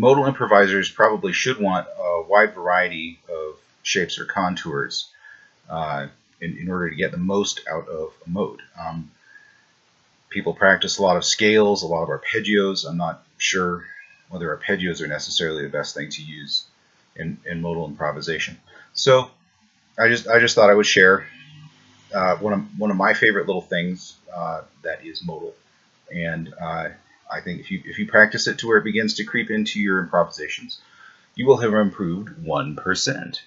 modal improvisers probably should want a wide variety of shapes or contours in order to get the most out of a mode. People practice a lot of scales, a lot of arpeggios. I'm not sure whether arpeggios are necessarily the best thing to use in modal improvisation. So I just thought I would share one of my favorite little things that is modal, and I think if you practice it to where it begins to creep into your improvisations, you will have improved 1%.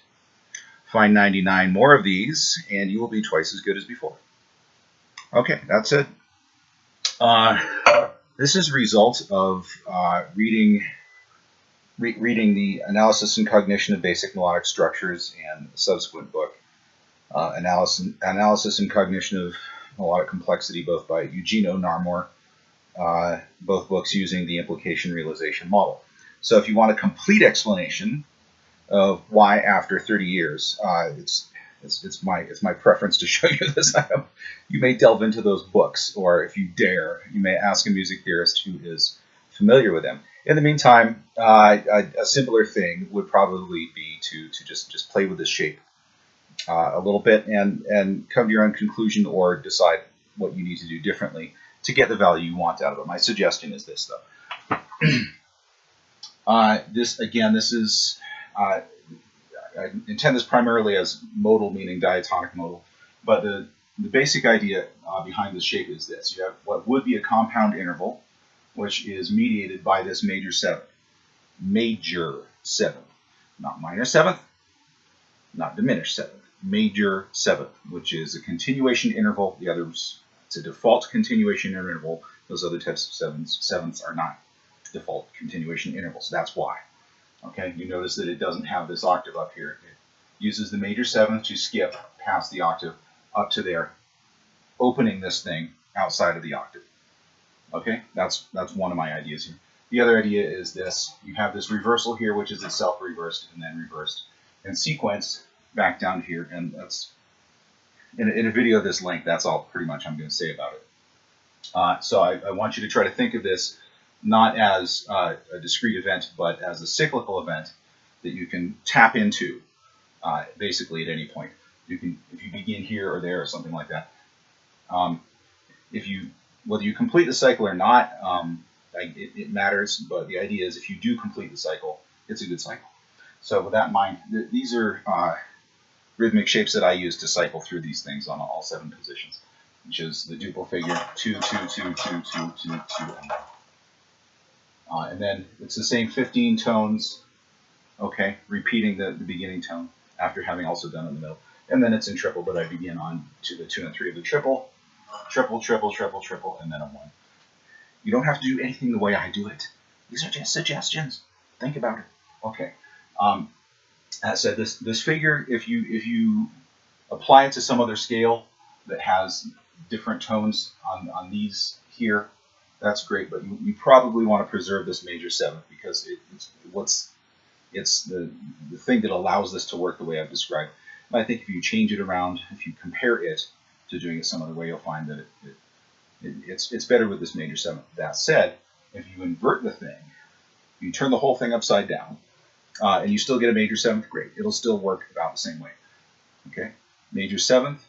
Find 99 more of these, and you will be twice as good as before. Okay, that's it. This is a result of reading the Analysis and Cognition of Basic Melodic Structures and the subsequent book, Analysis and Cognition of Melodic Complexity, both by Eugenio Narmor, both books using the implication realization model. So if you want a complete explanation of why after 30 years, it's my preference to show you this. You may delve into those books, or if you dare, you may ask a music theorist who is familiar with them. In the meantime, a simpler thing would probably be to just play with this shape a little bit and come to your own conclusion, or decide what you need to do differently to get the value you want out of it. My suggestion is this, though. This is I intend this primarily as modal, meaning diatonic modal, but the basic idea behind this shape is this. You have what would be a compound interval, which is mediated by this major seventh. Major seventh. Not minor seventh, not diminished seventh. Major seventh, which is a continuation interval. The others, it's a default continuation interval. Those other types of sevenths are not default continuation intervals. That's why. Okay, you notice that it doesn't have this octave up here. It uses the major seventh to skip past the octave up to there, opening this thing outside of the octave. Okay, that's one of my ideas here. The other idea is this. You have this reversal here, which is itself reversed and then reversed, and sequence back down here, and that's in a video of this length, that's all pretty much I'm going to say about it. So I want you to try to think of this not as a discrete event, but as a cyclical event that you can tap into basically at any point. You can, if you begin here or there or something like that. Whether you complete the cycle or not, it matters, but the idea is if you do complete the cycle, it's a good cycle. So with that in mind, these are rhythmic shapes that I use to cycle through these things on all 7 positions, which is the duple figure 2, 2, 2, 2, 2, 2, 2, and then it's the same 15 tones, okay, repeating the beginning tone after having also done it in the middle. And then it's in triple, but I begin on to the 2 and 3 of the triple, triple, triple, triple, triple, and then a 1. You don't have to do anything the way I do it. These are just suggestions. Think about it. Okay. As I said, this figure, if you apply it to some other scale that has different tones on these here, that's great, but you probably want to preserve this major seventh because it's the thing that allows this to work the way I've described. And I think if you change it around, if you compare it to doing it some other way, you'll find that it's better with this major seventh. That said, if you invert the thing, you turn the whole thing upside down, and you still get a major seventh, great. It'll still work about the same way. Okay, major seventh,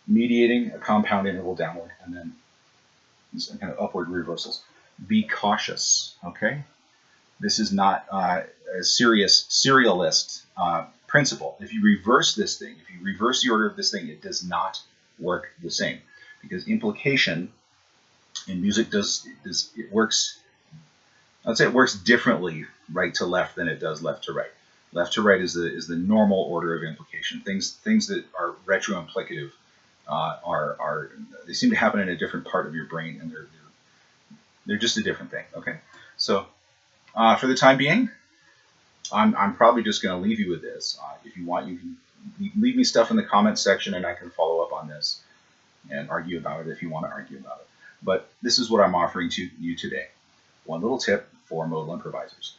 mediating a compound interval downward, and then some kind of upward reversals. Be cautious, okay? This is not a serious serialist principle. If you reverse this thing, if you reverse the order of this thing, it does not work the same, because implication in music works. I'd say it works differently right to left than it does left to right. Left to right is the normal order of implication. Things that are retroimplicative they seem to happen in a different part of your brain, and they're just a different thing. Okay, so for the time being, I'm probably just going to leave you with this. If you want, you can leave me stuff in the comments section, and I can follow up on this and argue about it if you want to argue about it. But this is what I'm offering to you today. One little tip for modal improvisers.